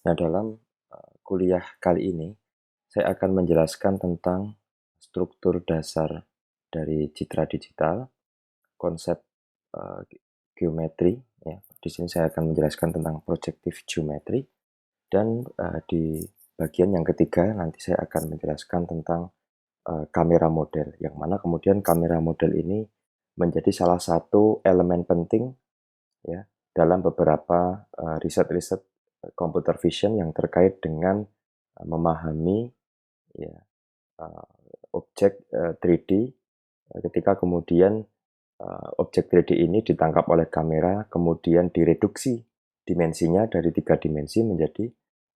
Nah, dalam kuliah kali ini, saya akan menjelaskan tentang struktur dasar dari citra digital, konsep geometri. Ya. Di sini saya akan menjelaskan tentang projective geometry, dan di bagian yang ketiga nanti saya akan menjelaskan tentang kamera model, yang mana kemudian kamera model ini menjadi salah satu elemen penting ya dalam beberapa riset-riset computer vision yang terkait dengan memahami ya, uh, objek 3D ketika kemudian objek 3D ini ditangkap oleh kamera, kemudian direduksi dimensinya dari 3 dimensi menjadi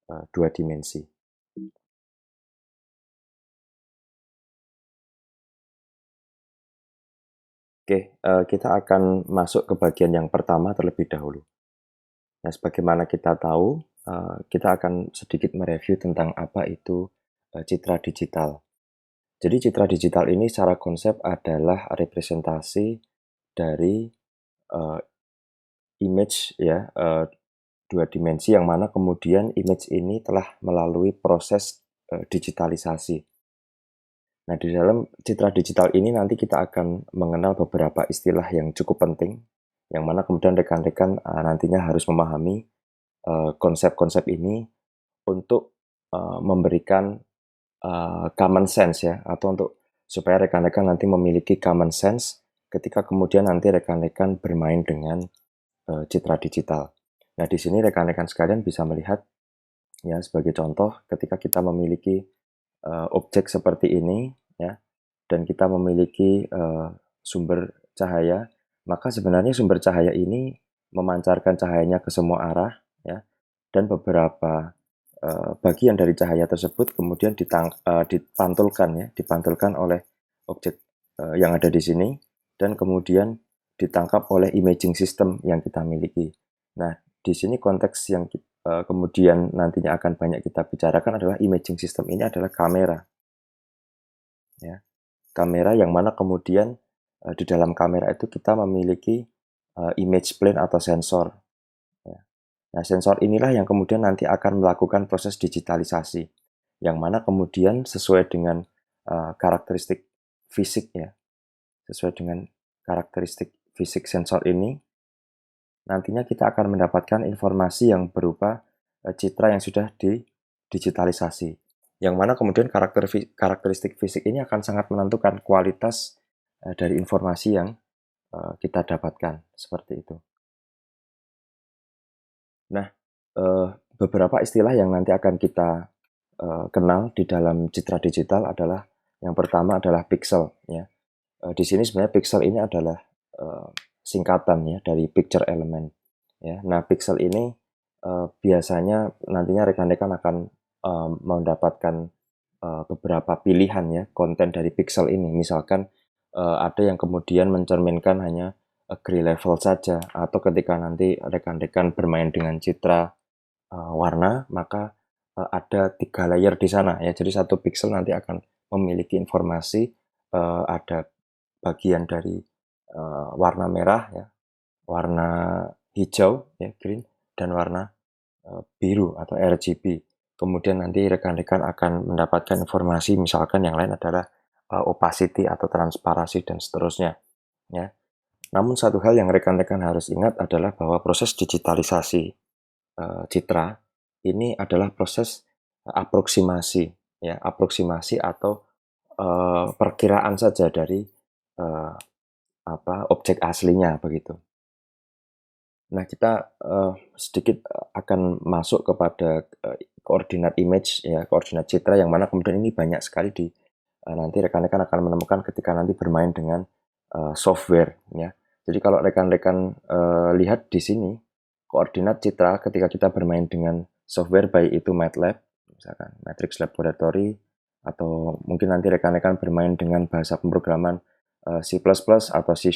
2 dimensi. Oke, kita akan masuk ke bagian yang pertama terlebih dahulu. Nah, sebagaimana kita tahu, kita akan sedikit mereview tentang apa itu citra digital. Jadi citra digital ini secara konsep adalah representasi dari uh, image ya, 2 dimensi, yang mana kemudian image ini telah melalui proses digitalisasi. Nah, di dalam citra digital ini nanti kita akan mengenal beberapa istilah yang cukup penting, yang mana kemudian rekan-rekan nantinya harus memahami konsep-konsep ini untuk memberikan common sense ya, atau untuk supaya rekan-rekan nanti memiliki common sense ketika kemudian nanti rekan-rekan bermain dengan citra digital. Nah, di sini rekan-rekan sekalian bisa melihat ya, sebagai contoh ketika kita memiliki objek seperti ini ya, dan kita memiliki sumber cahaya, maka sebenarnya sumber cahaya ini memancarkan cahayanya ke semua arah ya, dan beberapa bagian dari cahaya tersebut kemudian dipantulkan ya, dipantulkan oleh objek yang ada di sini, dan kemudian ditangkap oleh imaging system yang kita miliki. Nah, di sini konteks yang kemudian nantinya akan banyak kita bicarakan adalah imaging system ini adalah kamera. Ya. Kamera yang mana kemudian di dalam kamera itu kita memiliki image plane atau sensor. Ya. Nah, sensor inilah yang kemudian nanti akan melakukan proses digitalisasi, yang mana kemudian sesuai dengan karakteristik fisik ya, sesuai dengan karakteristik fisik sensor ini, nantinya kita akan mendapatkan informasi yang berupa citra yang sudah didigitalisasi, yang mana kemudian karakteristik fisik ini akan sangat menentukan kualitas dari informasi yang kita dapatkan, seperti itu. Nah, beberapa istilah yang nanti akan kita kenal di dalam citra digital adalah, yang pertama adalah pixel ya. Di sini sebenarnya pixel ini adalah singkatan ya dari picture element ya. Nah, pixel ini biasanya nantinya rekan-rekan akan mendapatkan beberapa pilihan ya konten dari pixel ini. Misalkan ada yang kemudian mencerminkan hanya gray level saja, atau ketika nanti rekan-rekan bermain dengan citra warna, maka ada 3 layer di sana ya. Jadi satu pixel nanti akan memiliki informasi ada bagian dari warna merah ya, warna hijau ya, green, dan warna biru atau RGB. Kemudian nanti rekan-rekan akan mendapatkan informasi, misalkan yang lain adalah opacity atau transparansi dan seterusnya ya. Namun satu hal yang rekan-rekan harus ingat adalah bahwa proses digitalisasi citra ini adalah proses aproksimasi ya, aproksimasi atau perkiraan saja dari objek aslinya begitu. Nah, kita sedikit akan masuk kepada koordinat image ya, koordinat citra, yang mana kemudian ini banyak sekali nanti rekan-rekan akan menemukan ketika nanti bermain dengan software ya. Jadi kalau rekan-rekan lihat di sini koordinat citra ketika kita bermain dengan software, baik itu MATLAB, misalkan Matrix Laboratory, atau mungkin nanti rekan-rekan bermain dengan bahasa pemrograman C++ atau C#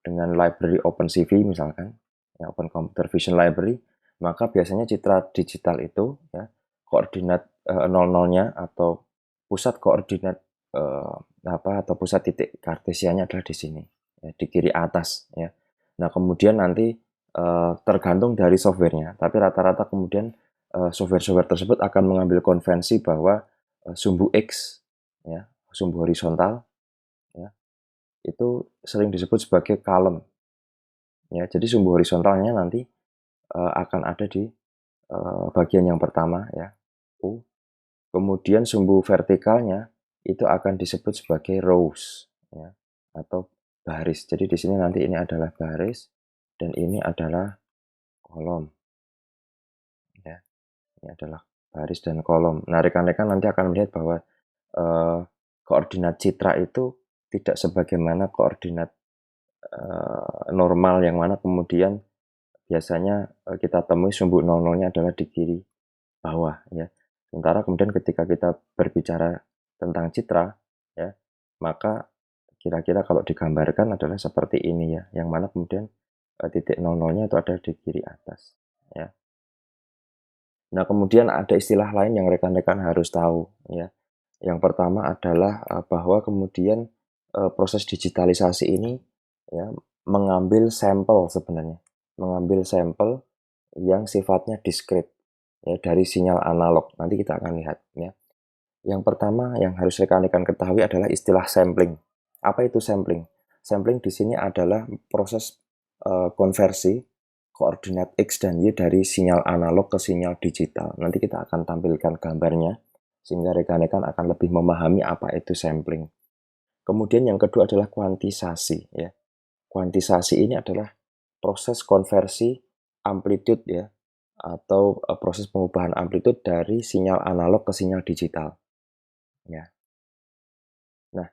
dengan library OpenCV misalkan, ya, Open Computer Vision Library, maka biasanya citra digital itu ya, koordinat 00-nya atau pusat koordinat atau pusat titik kartesiannya adalah di sini ya, di kiri atas ya. Nah, kemudian nanti tergantung dari softwarenya, tapi rata-rata kemudian software-software tersebut akan mengambil konvensi bahwa sumbu X, ya, sumbu horizontal, ya, itu sering disebut sebagai column. Ya, jadi sumbu horizontalnya nanti akan ada di bagian yang pertama, ya, U. Kemudian sumbu vertikalnya itu akan disebut sebagai rows, ya, atau baris. Jadi di sini nanti ini adalah baris dan ini adalah kolom, ya. Ini adalah baris dan kolom. Nah, rekan-rekan nanti akan melihat bahwa koordinat citra itu tidak sebagaimana koordinat normal yang mana kemudian biasanya kita temui sumbu 00-nya adalah di kiri bawah, ya. Sementara kemudian ketika kita berbicara tentang citra, ya, maka kira-kira kalau digambarkan adalah seperti ini, ya, yang mana kemudian titik 00-nya itu ada di kiri atas, ya. Nah, kemudian ada istilah lain yang rekan-rekan harus tahu, ya. Yang pertama adalah bahwa kemudian proses digitalisasi ini, ya, mengambil sampel sebenarnya, mengambil sampel yang sifatnya diskrit, ya, dari sinyal analog. Nanti kita akan lihat, ya. Yang pertama yang harus rekan-rekan ketahui adalah istilah sampling. Apa itu sampling? Sampling di sini adalah proses konversi koordinat X dan Y dari sinyal analog ke sinyal digital. Nanti kita akan tampilkan gambarnya sehingga rekan-rekan akan lebih memahami apa itu sampling. Kemudian yang kedua adalah kuantisasi, ya. Kuantisasi ini adalah proses konversi amplitude, ya, atau proses pengubahan amplitude dari sinyal analog ke sinyal digital, ya. Nah,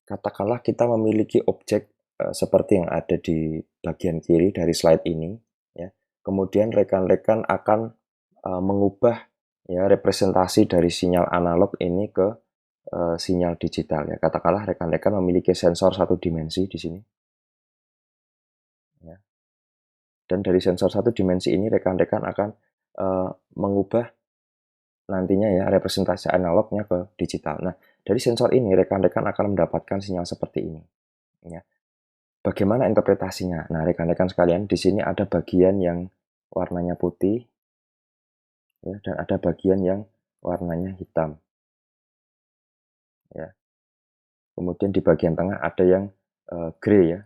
katakanlah kita memiliki objek seperti yang ada di bagian kiri dari slide ini, ya. Kemudian rekan-rekan akan mengubah, ya, representasi dari sinyal analog ini ke sinyal digital, ya. Katakanlah rekan-rekan memiliki sensor satu dimensi di sini, ya. Dan dari sensor satu dimensi ini rekan-rekan akan mengubah nantinya, ya, representasi analognya ke digital. Nah, dari sensor ini rekan-rekan akan mendapatkan sinyal seperti ini, ya. Bagaimana interpretasinya? Nah, rekan-rekan sekalian, di sini ada bagian yang warnanya putih, ya, dan ada bagian yang warnanya hitam, ya. Kemudian di bagian tengah ada yang grey, ya.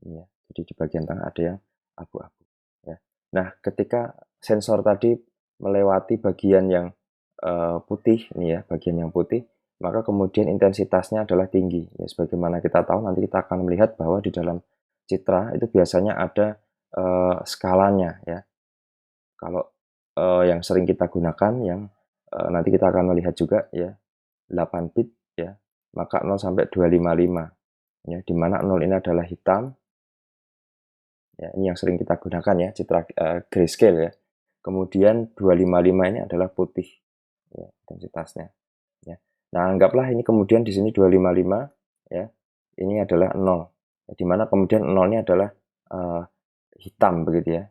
Ya, jadi di bagian tengah ada yang abu-abu, ya. Nah, ketika sensor tadi melewati bagian yang putih, ini ya, bagian yang putih, maka kemudian intensitasnya adalah tinggi. Ya, sebagaimana kita tahu, nanti kita akan melihat bahwa di dalam citra itu biasanya ada skalanya, ya. Kalau yang sering kita gunakan yang nanti kita akan melihat juga, ya, 8 bit, ya, maka 0 sampai 255, ya, di mana 0 ini adalah hitam. Ya, ini yang sering kita gunakan, ya, citra grayscale, ya. Kemudian 255 ini adalah putih, ya, intensitasnya, ya. Nah, anggaplah ini kemudian di sini 255, ya. Ini adalah 0. Ya, di mana kemudian 0-nya adalah hitam begitu, ya.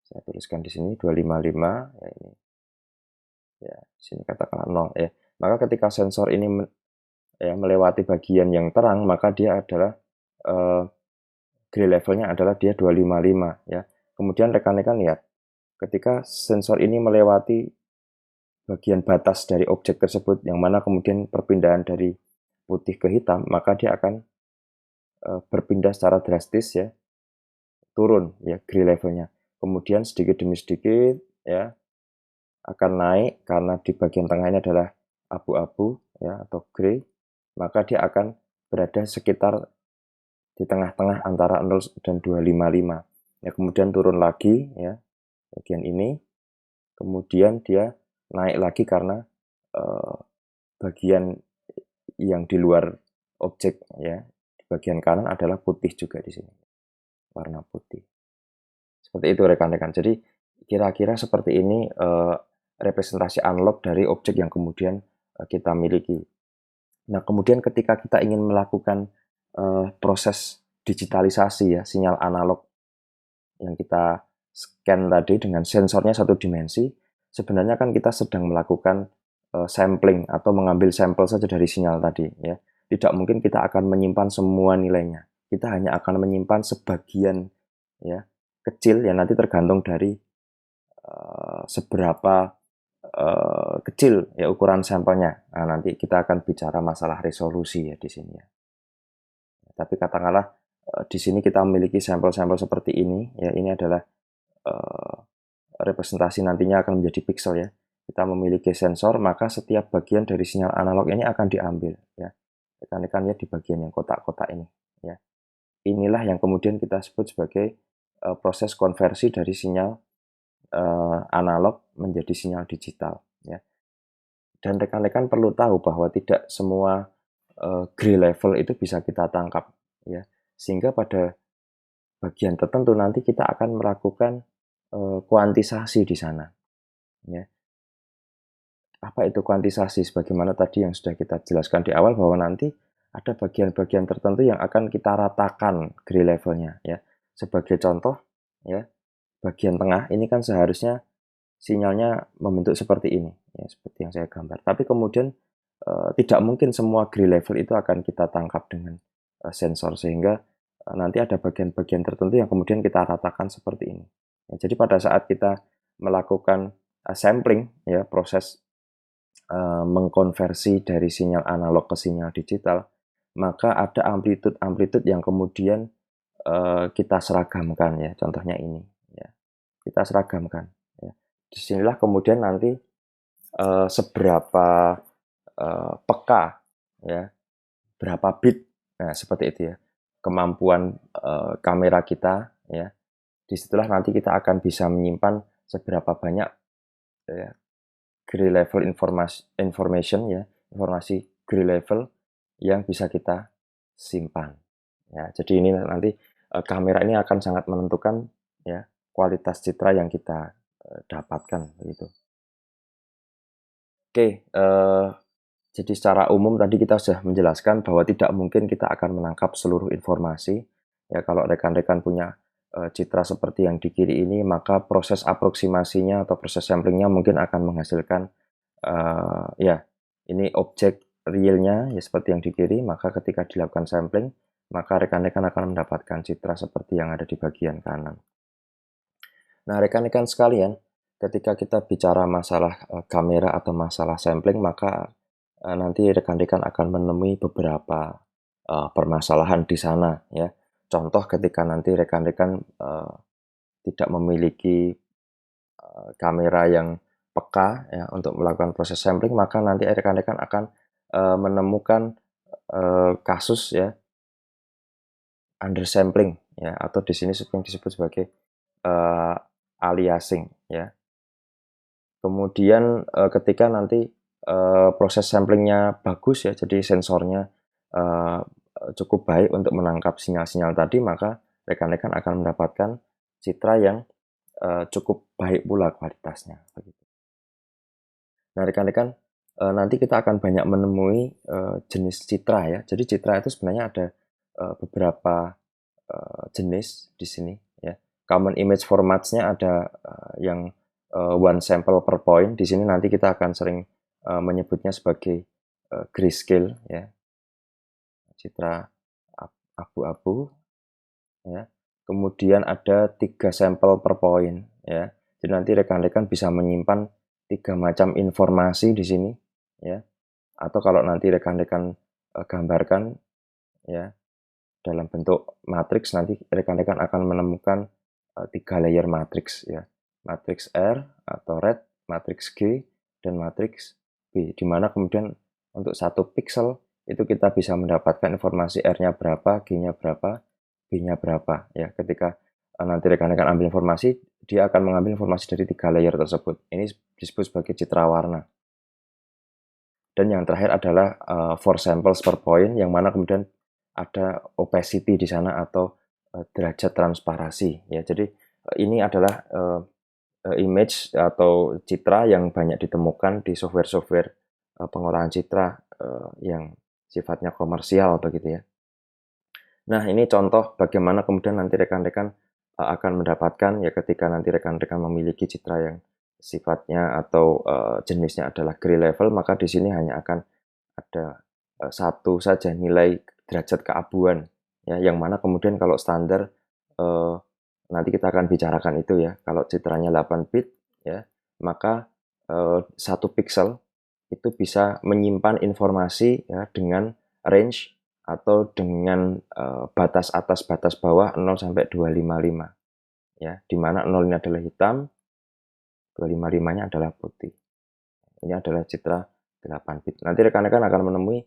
Saya tuliskan di sini 255, ya, ini. Ya, sini katakanlah 0, ya. Maka ketika sensor ini ya, melewati bagian yang terang, maka dia adalah gray levelnya adalah dia 255, ya. Kemudian rekan-rekan lihat, ketika sensor ini melewati bagian batas dari objek tersebut, yang mana kemudian perpindahan dari putih ke hitam, maka dia akan berpindah secara drastis, ya, turun, ya, gray levelnya. Kemudian sedikit demi sedikit, ya, akan naik karena di bagian tengah ini adalah abu-abu, ya, atau gray, maka dia akan berada sekitar di tengah-tengah antara 0 dan 255. Ya, kemudian turun lagi, ya, bagian ini, kemudian dia naik lagi karena bagian yang di luar objek, ya, di bagian kanan adalah putih juga di sini, warna putih. Seperti itu rekan-rekan. Jadi kira-kira seperti ini representasi analog dari objek yang kemudian kita miliki. Nah, kemudian ketika kita ingin melakukan proses digitalisasi, ya, sinyal analog yang kita scan tadi dengan sensornya satu dimensi, sebenarnya kan kita sedang melakukan sampling atau mengambil sampel saja dari sinyal tadi, ya. Tidak mungkin kita akan menyimpan semua nilainya. Kita hanya akan menyimpan sebagian, ya, kecil, ya, nanti tergantung dari seberapa kecil ya ukuran sampelnya. Nah, nanti kita akan bicara masalah resolusi ya di sini ya. Tapi katakanlah di sini kita memiliki sampel-sampel seperti ini ya, ini adalah eh, representasi nantinya akan menjadi pixel ya. Kita memiliki sensor, maka setiap bagian dari sinyal analog ini akan diambil ya. Rekan-rekan ya, di bagian yang kotak-kotak ini ya. Inilah yang kemudian kita sebut sebagai proses konversi dari sinyal analog menjadi sinyal digital ya. Dan rekan-rekan perlu tahu bahwa tidak semua gray level itu bisa kita tangkap ya. Sehingga pada bagian tertentu nanti kita akan melakukan kuantisasi di sana ya. Apa itu kuantisasi? Sebagaimana tadi yang sudah kita jelaskan di awal bahwa nanti ada bagian-bagian tertentu yang akan kita ratakan gray levelnya ya. Sebagai contoh ya, bagian tengah ini kan seharusnya sinyalnya membentuk seperti ini ya, seperti yang saya gambar. Tapi kemudian tidak mungkin semua gray level itu akan kita tangkap dengan sensor, sehingga nanti ada bagian-bagian tertentu yang kemudian kita ratakan seperti ini ya. Jadi pada saat kita melakukan sampling ya, proses mengkonversi dari sinyal analog ke sinyal digital, maka ada amplitude-amplitude yang kemudian kita seragamkan ya. Contohnya ini ya, kita seragamkan ya. Disinilah kemudian nanti seberapa peka ya, berapa bit, nah seperti itu ya, kemampuan kamera kita ya. Disitulah nanti kita akan bisa menyimpan seberapa banyak ya, gray level information ya, informasi gray level yang bisa kita simpan ya. Jadi ini nanti kamera ini akan sangat menentukan ya kualitas citra yang kita dapatkan begitu. Oke, jadi secara umum tadi kita sudah menjelaskan bahwa tidak mungkin kita akan menangkap seluruh informasi ya. Kalau rekan-rekan punya citra seperti yang di kiri ini, maka proses aproksimasinya atau proses samplingnya mungkin akan menghasilkan ya, ini objek realnya ya seperti yang di kiri. Maka ketika dilakukan sampling, maka rekan-rekan akan mendapatkan citra seperti yang ada di bagian kanan. Nah, rekan-rekan sekalian, ketika kita bicara masalah kamera atau masalah sampling, maka nanti rekan-rekan akan menemui beberapa permasalahan di sana ya. Contoh ketika nanti rekan-rekan tidak memiliki kamera yang peka ya untuk melakukan proses sampling, maka nanti rekan-rekan akan menemukan kasus ya undersampling ya, atau di sini yang disebut sebagai aliasing ya. Kemudian ketika nanti proses samplingnya bagus ya, jadi sensornya cukup baik untuk menangkap sinyal-sinyal tadi, maka rekan-rekan akan mendapatkan citra yang cukup baik pula kualitasnya. Nah, rekan-rekan, nanti kita akan banyak menemui jenis citra ya. Jadi citra itu sebenarnya ada beberapa jenis di sini ya. Common image formats-nya ada yang one sample per point. Di sini nanti kita akan sering menyebutnya sebagai grayscale ya. Citra abu-abu ya. Kemudian ada 3 sampel per point ya. Jadi nanti rekan-rekan bisa menyimpan 3 macam informasi di sini ya. Atau kalau nanti rekan-rekan gambarkan ya dalam bentuk matriks, nanti rekan-rekan akan menemukan 3 layer matriks ya. Matriks R atau red, matriks G, dan matriks B. Di mana kemudian untuk 1 pixel itu kita bisa mendapatkan informasi R-nya berapa, G-nya berapa, B-nya berapa ya. Ketika nanti rekan-rekan ambil informasi, dia akan mengambil informasi dari 3 layer tersebut. Ini disebut sebagai citra warna. Dan yang terakhir adalah 4 samples per point, yang mana kemudian ada opacity di sana atau derajat transparasi ya. Jadi ini adalah image atau citra yang banyak ditemukan di software-software pengolahan citra yang sifatnya komersial begitu ya. Nah, ini contoh bagaimana kemudian nanti rekan-rekan akan mendapatkan ya, ketika nanti rekan-rekan memiliki citra yang sifatnya atau jenisnya adalah gray level, maka di sini hanya akan ada satu saja nilai derajat keabuan ya, yang mana kemudian kalau standar nanti kita akan bicarakan itu ya. Kalau citranya 8 bit ya, maka 1 pixel itu bisa menyimpan informasi ya dengan range atau dengan batas atas batas bawah 0 sampai 255 ya, di mana 0 ini adalah hitam, 255-nya adalah putih. Ini adalah citra 8 bit. Nanti rekan-rekan akan menemui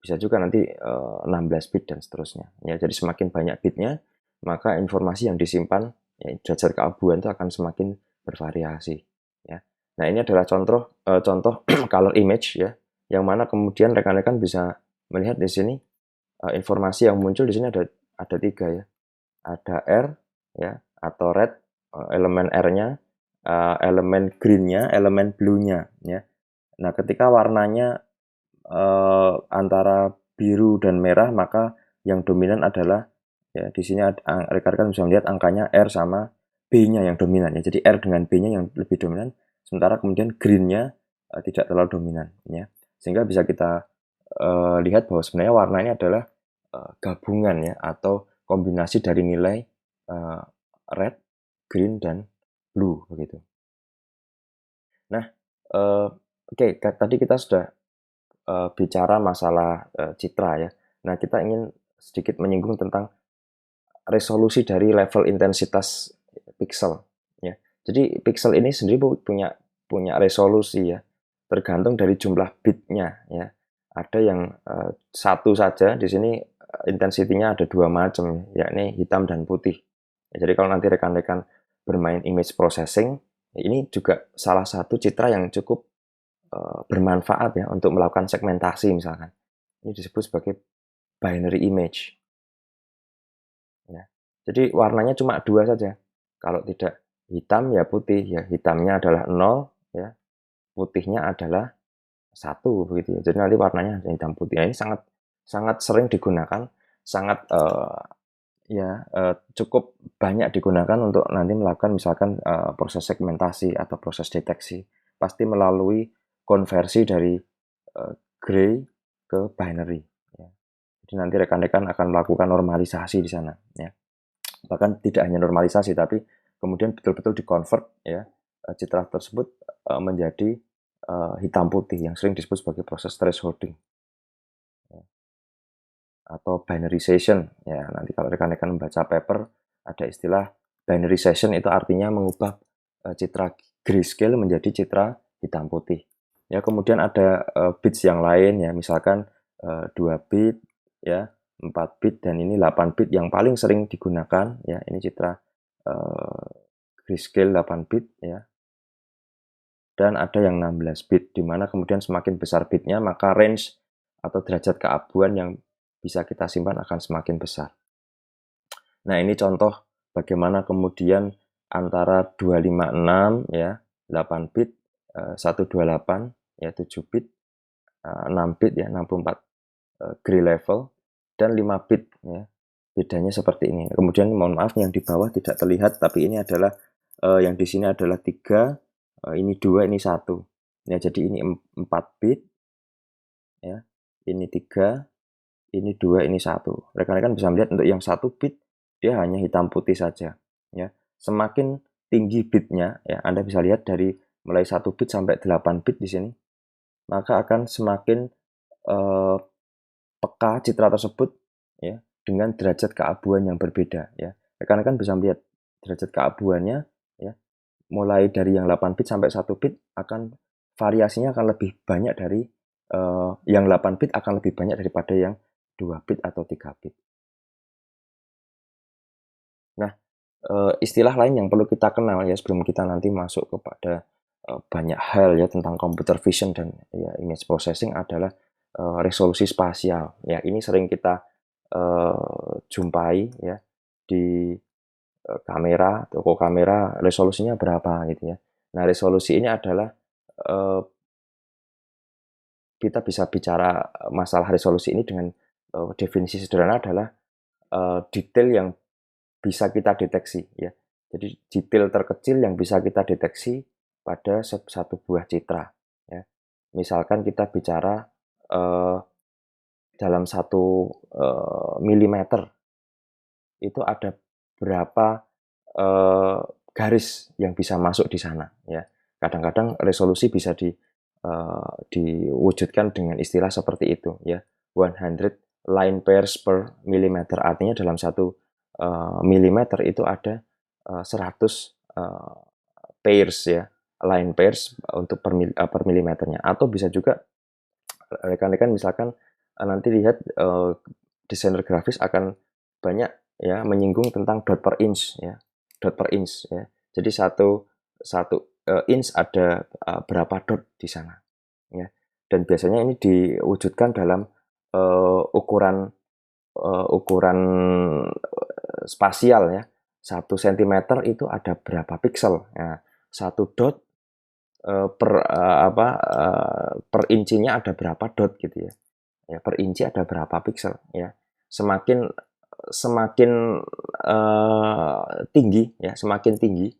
bisa juga nanti 16 bit dan seterusnya. Ya, jadi semakin banyak bitnya, maka informasi yang disimpan ya, derajat keabuan itu akan semakin bervariasi. Ya. Nah, ini adalah contoh color image ya, yang mana kemudian rekan-rekan bisa melihat di sini informasi yang muncul di sini ada 3 ya. Ada R ya atau red, elemen R-nya, elemen green-nya, elemen blue-nya ya. Nah, ketika warnanya antara biru dan merah, maka yang dominan adalah ya di sini rekan-rekan bisa melihat angkanya R sama B-nya yang dominan ya. Jadi R dengan B-nya yang lebih dominan, sementara kemudian green-nya tidak terlalu dominan ya. Sehingga bisa kita lihat bahwa sebenarnya warna ini adalah gabungan ya atau kombinasi dari nilai red, green, dan blue begitu. Nah, oke, tadi kita sudah bicara masalah citra ya. Nah, kita ingin sedikit menyinggung tentang resolusi dari level intensitas pixel ya. Jadi pixel ini sendiri punya punya resolusi ya, tergantung dari jumlah bitnya ya. Ada yang satu saja di sini intensitinya ada 2 macam, yakni hitam dan putih. Ya, jadi kalau nanti rekan-rekan bermain image processing, ini juga salah satu citra yang cukup bermanfaat ya untuk melakukan segmentasi misalkan. Ini disebut sebagai binary image. Ya. Jadi warnanya cuma 2 saja. Kalau tidak hitam ya putih ya. Hitamnya adalah 0 ya, putihnya adalah 1 begitu ya. Jadi nanti warnanya hitam putih. Nah, ini sangat sangat sering digunakan, sangat cukup banyak digunakan untuk nanti melakukan misalkan proses segmentasi atau proses deteksi. Pasti melalui konversi dari gray ke binary ya. Jadi nanti rekan-rekan akan melakukan normalisasi di sana ya. Bahkan tidak hanya normalisasi tapi kemudian betul-betul di-convert ya citra tersebut menjadi hitam putih yang sering disebut sebagai proses thresholding ya, atau binarization ya. Nanti kalau rekan-rekan membaca paper ada istilah binarization, itu artinya mengubah citra grayscale menjadi citra hitam putih. Ya, kemudian ada bits yang lain ya, misalkan 2 bit ya, 4 bit dan ini 8 bit yang paling sering digunakan ya. Ini citra grayscale 8 bit ya. Dan ada yang 16 bit di mana kemudian semakin besar bitnya maka range atau derajat keabuan yang bisa kita simpan akan semakin besar. Nah, ini contoh bagaimana kemudian antara 256 ya, 8 bit, 128 ya, 7 bit, 6 bit ya, 64 gray level, dan 5 bit ya. Bedanya seperti ini. Kemudian mohon maaf yang di bawah tidak terlihat, tapi ini adalah yang di sini adalah 3, ini 2, ini 1. Ya, jadi ini 4 bit ya. Ini 3, ini 2, ini 1. Rekan-rekan bisa melihat untuk yang 1 bit dia hanya hitam putih saja ya. Semakin tinggi bitnya ya, Anda bisa lihat dari mulai 1 bit sampai 8 bit di sini, maka akan semakin peka citra tersebut ya dengan derajat keabuan yang berbeda ya. Rekan-rekan bisa melihat derajat keabuannya ya, mulai dari yang 8 bit sampai 1 bit akan variasinya akan lebih banyak dari yang 8 bit akan lebih banyak daripada yang 2 bit atau 3 bit. Nah, istilah lain yang perlu kita kenal ya sebelum kita nanti masuk kepada banyak hal ya tentang computer vision dan ya image processing adalah resolusi spasial. Ya, ini sering kita jumpai ya di kamera, toko kamera resolusinya berapa gitu ya. Nah, resolusi ini adalah eh, kita bisa bicara masalah resolusi ini dengan definisi sederhana adalah detail yang bisa kita deteksi ya. Jadi detail terkecil yang bisa kita deteksi pada satu buah citra ya. Misalkan kita bicara eh, dalam 1 milimeter itu ada berapa garis yang bisa masuk di sana ya. Kadang-kadang resolusi bisa diwujudkan dengan istilah seperti itu ya. 100 line pairs per millimeter, artinya dalam satu milimeter itu ada 100 pairs ya, line pairs untuk per milimeternya. Atau bisa juga rekan-rekan misalkan nanti lihat desainer grafis akan banyak ya menyinggung tentang dot per inch ya, dot per inch ya. Jadi satu inch ada berapa dot di sana ya. Dan biasanya ini diwujudkan dalam ukuran spasial ya. 1 cm itu ada berapa pixel. Nah, 1 dot per incinya ada berapa dot gitu ya. Ya, per inci ada berapa pixel ya. Semakin tinggi ya, semakin tinggi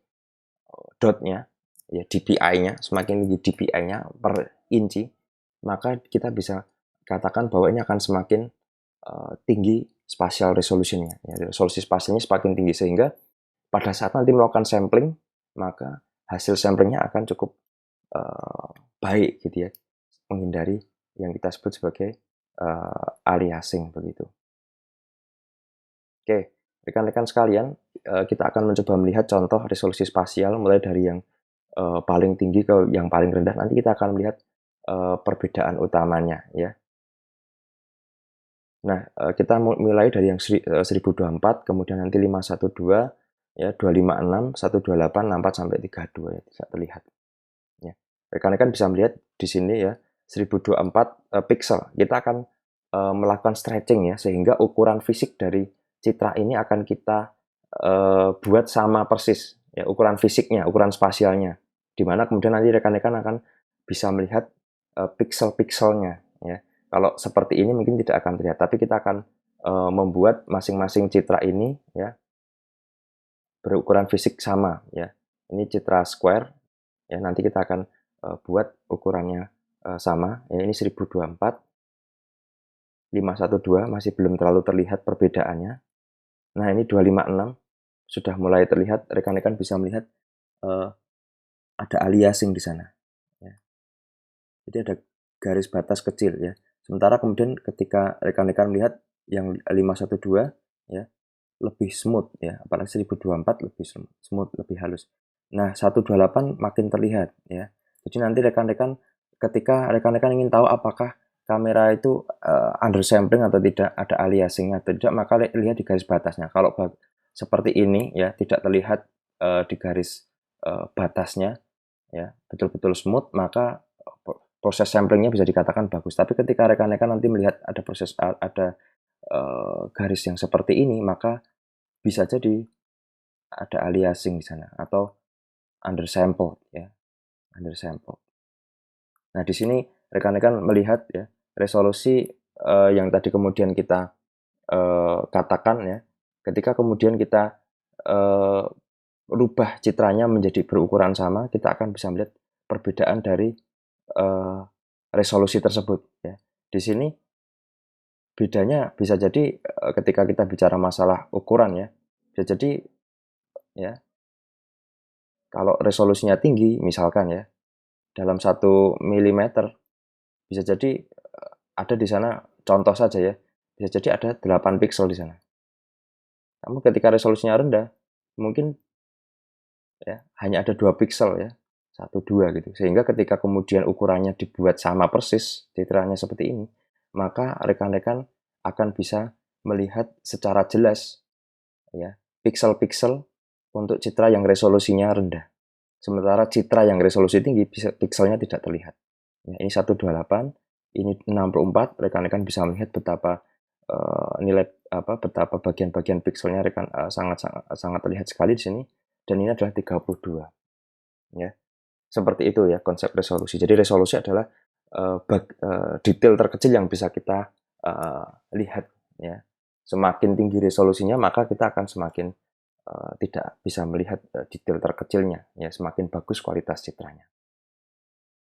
dotnya ya, DPI-nya, semakin tinggi DPI-nya per inci, maka kita bisa katakan bahwa ini akan semakin tinggi spatial resolution-nya ya. Resolusi spasialnya semakin tinggi sehingga pada saat nanti melakukan sampling, maka hasil samplingnya akan cukup baik gitu ya, menghindari yang kita sebut sebagai aliasing begitu. Oke, rekan-rekan sekalian, kita akan mencoba melihat contoh resolusi spasial mulai dari yang paling tinggi ke yang paling rendah. Nanti kita akan melihat perbedaan utamanya ya. Nah, kita mulai dari yang 1024, kemudian nanti 512, ya 256, 128, 64 sampai 32 ya, bisa terlihat. Ya. Rekan-rekan bisa melihat di sini ya 1024 pixel. Kita akan melakukan stretching ya, sehingga ukuran fisik dari citra ini akan kita buat sama persis ya, ukuran fisiknya, ukuran spasialnya. Dimana kemudian nanti rekan-rekan akan bisa melihat pixel-pixelnya ya. Kalau seperti ini mungkin tidak akan terlihat, tapi kita akan membuat masing-masing citra ini ya berukuran fisik sama ya. Ini citra square ya, nanti kita akan buat ukurannya sama ya. Ini 1024, 512 masih belum terlalu terlihat perbedaannya. Nah, ini 256 sudah mulai terlihat, rekan-rekan bisa melihat ada aliasing di sana ya. Jadi ada garis batas kecil ya. Sementara kemudian ketika rekan-rekan melihat yang 512 ya, lebih smooth ya, apalagi 1024 lebih smooth, lebih halus. Nah, 128 makin terlihat ya. Jadi nanti rekan-rekan ketika rekan-rekan ingin tahu apakah kamera itu undersampling atau tidak, ada aliasing atau tidak, maka lihat di garis batasnya. Kalau seperti ini ya, tidak terlihat di garis batasnya ya, betul-betul smooth, maka proses samplingnya bisa dikatakan bagus. Tapi ketika rekan-rekan nanti melihat ada garis yang seperti ini, maka bisa jadi ada aliasing di sana atau undersample ya, undersample. Nah, di sini rekan-rekan melihat ya resolusi yang tadi kemudian kita katakan ya, ketika kemudian kita rubah citranya menjadi berukuran sama, kita akan bisa melihat perbedaan dari resolusi tersebut ya. Di sini bedanya bisa jadi ketika kita bicara masalah ukuran ya, bisa jadi ya kalau resolusinya tinggi misalkan ya, dalam 1 milimeter bisa jadi ada di sana, contoh saja ya, bisa jadi ada 8 pixel di sana. Namun ketika resolusinya rendah, mungkin ya hanya ada 2 pixel ya, 1, 2 gitu. Sehingga ketika kemudian ukurannya dibuat sama persis, citranya seperti ini, maka rekan-rekan akan bisa melihat secara jelas ya pixel-pixel untuk citra yang resolusinya rendah. Sementara citra yang resolusi tinggi pixelnya tidak terlihat. Ya, ini 128, ini 64, rekan-rekan bisa melihat betapa betapa bagian-bagian pixelnya sangat terlihat sekali di sini, dan ini adalah 32. Ya. Seperti itu ya konsep resolusi. Jadi resolusi adalah detail terkecil yang bisa kita lihat ya. Semakin tinggi resolusinya, maka kita akan semakin tidak bisa melihat detail terkecilnya ya, semakin bagus kualitas citranya.